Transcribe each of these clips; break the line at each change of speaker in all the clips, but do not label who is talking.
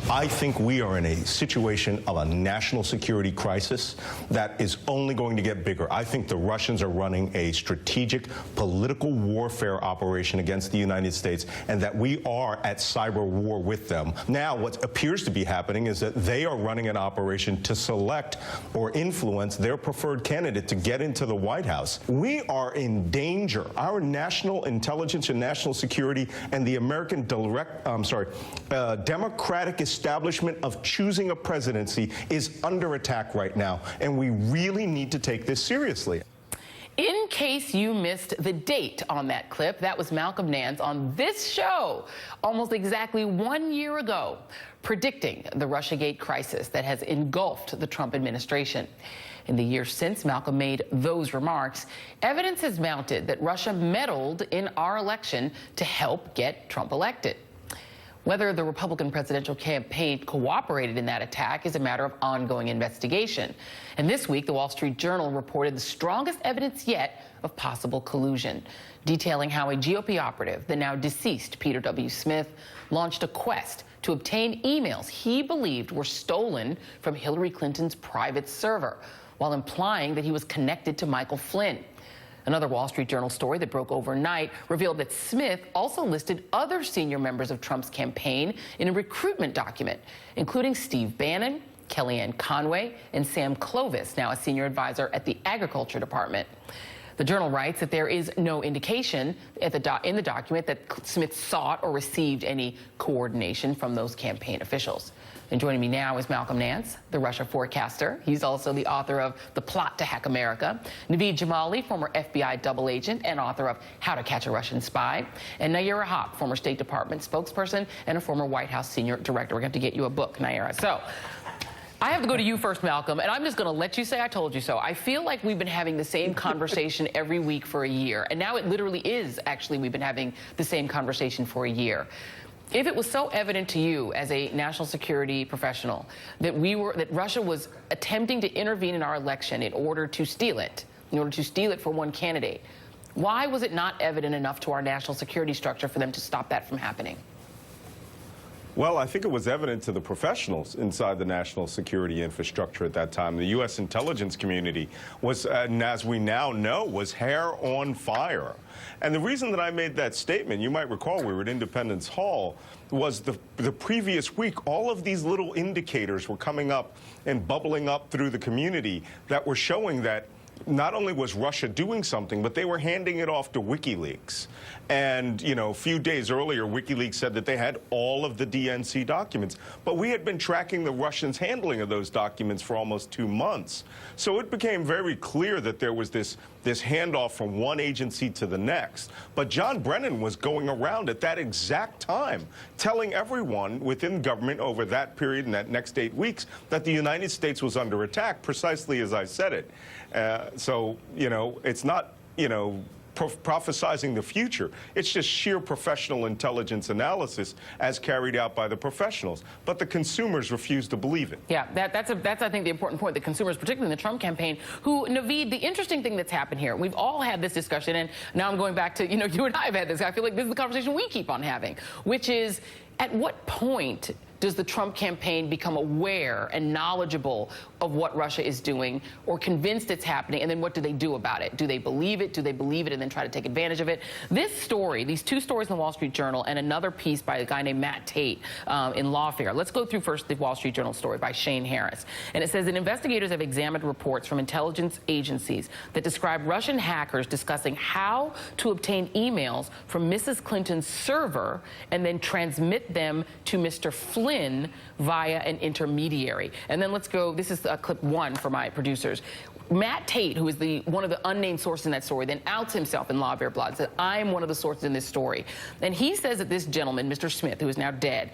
I think we are in a situation of a national security crisis that is only going to get bigger. I think the Russians are running a strategic political warfare operation against the United States, and that we are at cyber war with them. Now, what appears to be happening is that they are running an operation to select or influence their preferred candidate to get into the White House. We are in danger. Our national intelligence and national security and the American democratic establishment of choosing a presidency is under attack right now, and we really need to take this seriously.
In case you missed the date on that clip, that was Malcolm Nance on this show almost exactly 1 year ago, predicting the Russiagate crisis that has engulfed the Trump administration. In the years since Malcolm made those remarks, evidence has mounted that Russia meddled in our election to help get Trump elected. Whether the Republican presidential campaign cooperated in that attack is a matter of ongoing investigation. And this week, the Wall Street Journal reported the strongest evidence yet of possible collusion, detailing how a GOP operative, the now deceased Peter W. Smith, launched a quest to obtain emails he believed were stolen from Hillary Clinton's private server, while implying that he was connected to Michael Flynn. Another Wall Street Journal story that broke overnight revealed that Smith also listed other senior members of Trump's campaign in a recruitment document, including Steve Bannon, Kellyanne Conway, and Sam Clovis, now a senior advisor at the Agriculture Department. The Journal writes that there is no indication in the document that Smith sought or received any coordination from those campaign officials. And joining me now is Malcolm Nance, the Russia forecaster. He's also the author of The Plot to Hack America. Naveed Jamali, former FBI double agent and author of How to Catch a Russian Spy. And Nayyera Haq, former State Department spokesperson and a former White House senior director. We're going to get you a book, Nayyera. So I have to go to you first, Malcolm, and I'm just going to let you say I told you so. I feel like we've been having the same conversation every week for a year, and now it literally is actually we've been having the same conversation for a year. If it was so evident to you as a national security professional that Russia was attempting to intervene in our election in order to steal it for one candidate, why was it not evident enough to our national security structure for them to stop that from happening?
Well, I think it was evident to the professionals inside the national security infrastructure at that time. The U.S. intelligence community was, and as we now know, was hair on fire. And the reason that I made that statement, you might recall we were at Independence Hall, was the previous week, all of these little indicators were coming up and bubbling up through the community that were showing that not only was Russia doing something, but they were handing it off to WikiLeaks. And, you know, a few days earlier, WikiLeaks said that they had all of the DNC documents. But we had been tracking the Russians' handling of those documents for almost 2 months. So it became very clear that there was this handoff from one agency to the next. But John Brennan was going around at that exact time telling everyone within government over that period and that next 8 weeks that the United States was under attack, precisely as I said it. So, you know, it's not, you know, prophesizing the future. It's just sheer professional intelligence analysis as carried out by the professionals. But the consumers refuse to believe it.
Yeah, that's I think, the important point. The consumers, particularly in the Trump campaign, who, Naveed, the interesting thing that's happened here, we've all had this discussion, and now I'm going back to, you know, you and I have had this. I feel like this is the conversation we keep on having, which is, at what point does the Trump campaign become aware and knowledgeable of what Russia is doing, or convinced it's happening, and then what do they do about it? Do they believe it? Do they believe it and then try to take advantage of it? This story, these two stories in the Wall Street Journal and another piece by a guy named Matt Tate in Lawfare. Let's go through first the Wall Street Journal story by Shane Harris. And it says that investigators have examined reports from intelligence agencies that describe Russian hackers discussing how to obtain emails from Mrs. Clinton's server and then transmit them to Mr. Flynn via an intermediary. And then let's go, this is clip 1 for my producers. Matt Tate, who is one of the unnamed sources in that story, then outs himself in Lawfare Blog, said, I'm one of the sources in this story. And he says that this gentleman, Mr. Smith, who is now dead,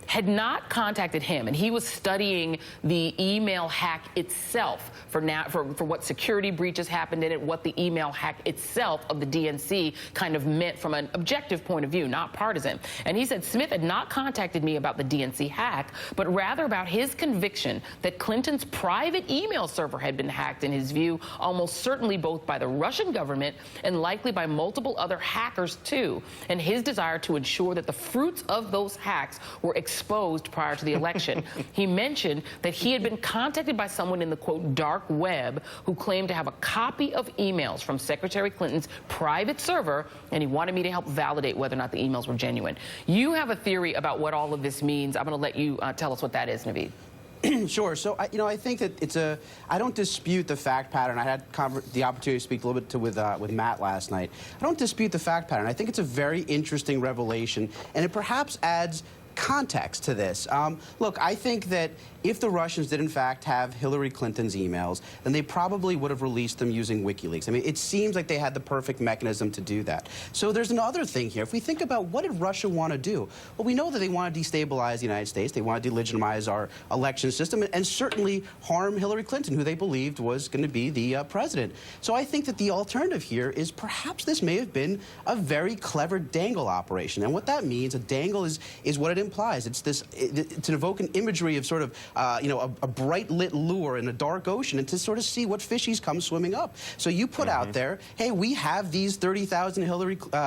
had not contacted him, and he was studying the email hack itself for what security breaches happened in it, what the email hack itself of the DNC kind of meant from an objective point of view, not partisan. And he said Smith had not contacted me about the DNC hack, but rather about his conviction that Clinton's private email server had been hacked, in his view, almost certainly both by the Russian government and likely by multiple other hackers too, and his desire to ensure that the fruits of those hacks were exposed prior to the election. He mentioned that he had been contacted by someone in the, quote, dark web who claimed to have a copy of emails from Secretary Clinton's private server, and he wanted me to help validate whether or not the emails were genuine. You have a theory about what all of this means. I'm going to let you tell us what that is, Naveed.
Sure. So, I think that I don't dispute the fact pattern. I had the opportunity to speak a little bit with Matt last night. I don't dispute the fact pattern. I think it's a very interesting revelation, and it perhaps adds context to this. Look, I think that if the Russians did in fact have Hillary Clinton's emails, then they probably would have released them using WikiLeaks. I mean, it seems like they had the perfect mechanism to do that. So there's another thing here. If we think about what did Russia want to do? Well, we know that they want to destabilize the United States. They want to delegitimize our election system and certainly harm Hillary Clinton, who they believed was going to be the president. So I think that the alternative here is perhaps this may have been a very clever dangle operation. And what that means, a dangle is what it implies. It's this, to evoke an imagery of sort of a bright lit lure in a dark ocean and to sort of see what fishies come swimming up. So you put out there, hey, we have these 30,000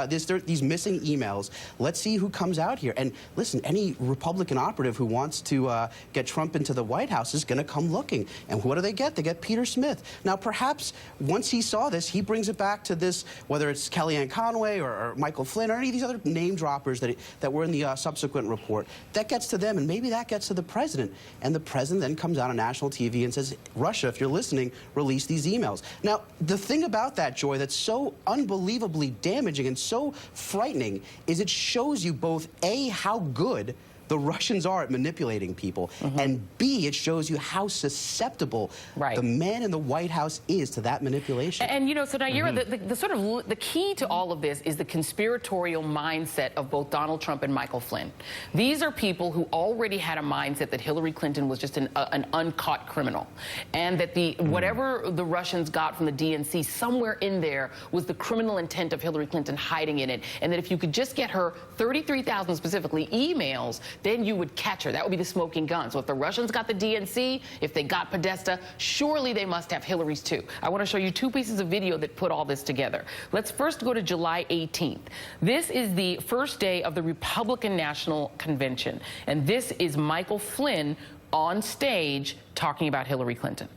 these missing emails. Let's see who comes out here. And listen, any Republican operative who wants to get Trump into the White House is going to come looking. And what do they get? They get Peter Smith. Now, perhaps once he saw this, he brings it back to this, whether it's Kellyanne Conway or Michael Flynn or any of these other name droppers that were in the subsequent report. That gets to them, and maybe that gets to the president. And the president then comes out on national TV and says, Russia, if you're listening, release these emails. Now, the thing about that, Joy, that's so unbelievably damaging and so frightening is it shows you both, A, how good the Russians are at manipulating people, and B, it shows you how susceptible the man in the White House is to that manipulation.
And so Nayyera, the sort of the key to all of this is the conspiratorial mindset of both Donald Trump and Michael Flynn. These are people who already had a mindset that Hillary Clinton was just an uncaught criminal, and that whatever the Russians got from the DNC, somewhere in there was the criminal intent of Hillary Clinton hiding in it, and that if you could just get her 33,000 specifically emails, then you would catch her. That would be the smoking gun. So if the Russians got the DNC, if they got Podesta, surely they must have Hillary's too. I want to show you two pieces of video that put all this together. Let's first go to July 18th. This is the first day of the Republican National Convention. And this is Michael Flynn on stage talking about Hillary Clinton.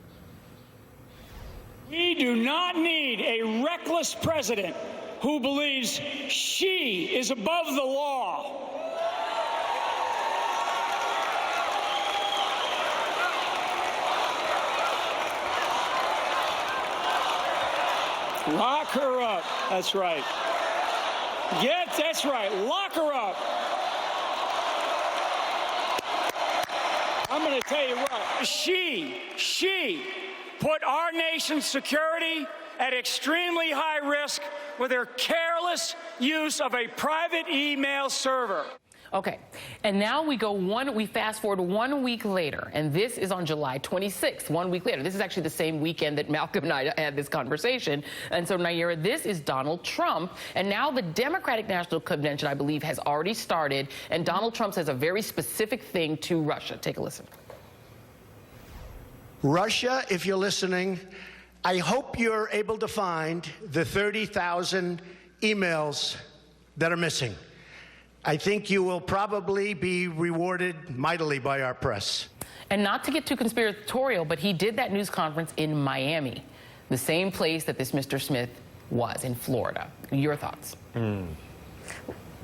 We do not need a reckless president who believes she is above the law. Lock her up. That's right. That's right. Lock her up. I'm going to tell you what. She put our nation's security at extremely high risk with her careless use of a private email server.
Okay, and now we fast forward 1 week later, and this is on July 26th, 1 week later. This is actually the same weekend that Malcolm and I had this conversation. And so, Nayyera, this is Donald Trump, and now the Democratic National Convention, I believe, has already started, and Donald Trump says a very specific thing to Russia. Take a listen.
Russia, if you're listening, I hope you're able to find the 30,000 emails that are missing. I think you will probably be rewarded mightily by our press.
And not to get too conspiratorial, but he did that news conference in Miami, the same place that this Mr. Smith was, in Florida. Your thoughts?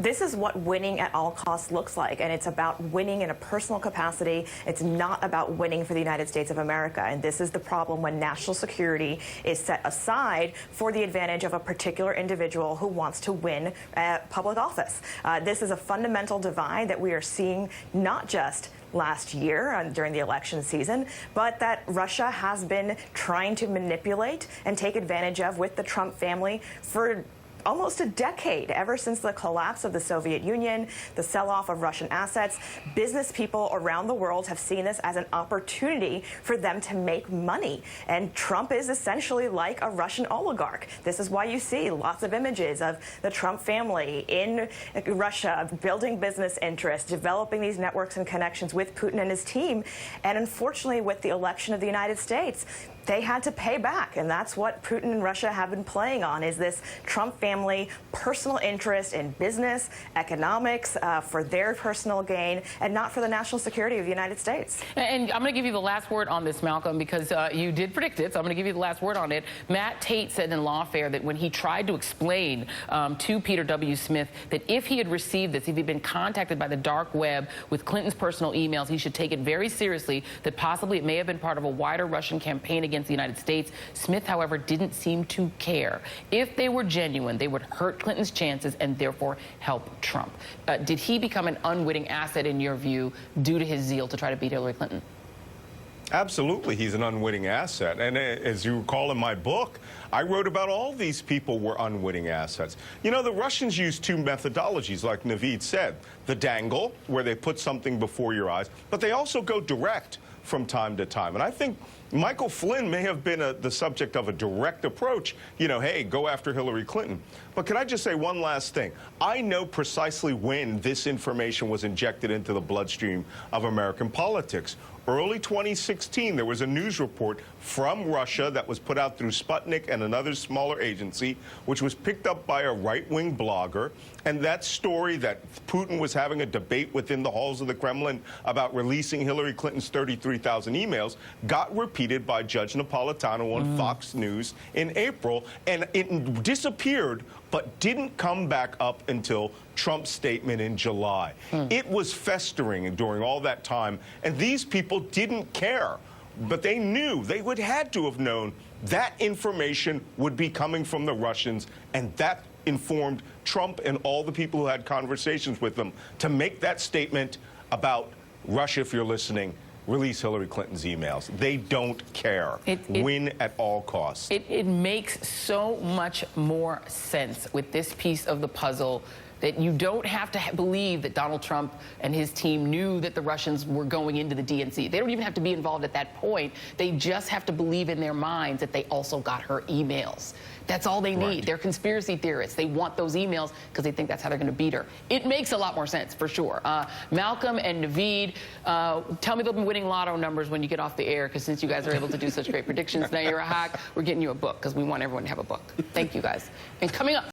This is what winning at all costs looks like, and it's about winning in a personal capacity. It's not about winning for the United States of America, and this is the problem when national security is set aside for the advantage of a particular individual who wants to win public office. This is a fundamental divide that we are seeing not just last year during the election season, but that Russia has been trying to manipulate and take advantage of with the Trump family for almost a decade, ever since the collapse of the Soviet Union, the sell-off of Russian assets. Business people around the world have seen this as an opportunity for them to make money. And Trump is essentially like a Russian oligarch. This is why you see lots of images of the Trump family in Russia building business interests, developing these networks and connections with Putin and his team. And unfortunately, with the election of the United States, they had to pay back, and that's what Putin and Russia have been playing on, is this Trump family family personal interest in business, economics, for their personal gain, and not for the national security of the United States.
And I'm going to give you the last word on this, Malcolm, because you did predict it, so I'm going to give you the last word on it. Matt Tate said in Lawfare that when he tried to explain to Peter W. Smith that if he had received this, if he'd been contacted by the dark web with Clinton's personal emails, he should take it very seriously, that possibly it may have been part of a wider Russian campaign against the United States. Smith, however, didn't seem to care. If they were genuine, they would hurt Clinton's chances and therefore help Trump. Did he become an unwitting asset, in your view, due to his zeal to try to beat Hillary Clinton?
Absolutely, he's an unwitting asset. And as you recall in my book, I wrote about all these people were unwitting assets. You know, the Russians use two methodologies, like Naveed said. The dangle, where they put something before your eyes, but they also go direct from time to time. And I think Michael Flynn may have been the subject of a direct approach, you know, hey, go after Hillary Clinton. But can I just say one last thing? I know precisely when this information was injected into the bloodstream of American politics. Early 2016, there was a news report from Russia that was put out through Sputnik and another smaller agency, which was picked up by a right-wing blogger. And that story that Putin was having a debate within the halls of the Kremlin about releasing Hillary Clinton's 33,000 emails got repeated by Judge Napolitano on Fox News in April. And it disappeared, but didn't come back up until Trump's statement in July. It was festering during all that time, and these people didn't care. But they knew, they would had to have known that information would be coming from the Russians, and that informed Trump and all the people who had conversations with them to make that statement about Russia, if you're listening, release Hillary Clinton's emails. They don't care. Win at all costs.
It makes so much more sense with this piece of the puzzle that you don't have to believe that Donald Trump and his team knew that the Russians were going into the DNC. They don't even have to be involved at that point. They just have to believe in their minds that they also got her emails. That's all they need.
Right.
They're conspiracy theorists. They want those emails because they think that's how they're going to beat her. It makes a lot more sense, for sure. Malcolm and Naveed, tell me the winning lotto numbers when you get off the air, because since you guys are able to do such great predictions, Nayyera Haq, we're getting you a book because we want everyone to have a book. Thank you, guys. And coming up.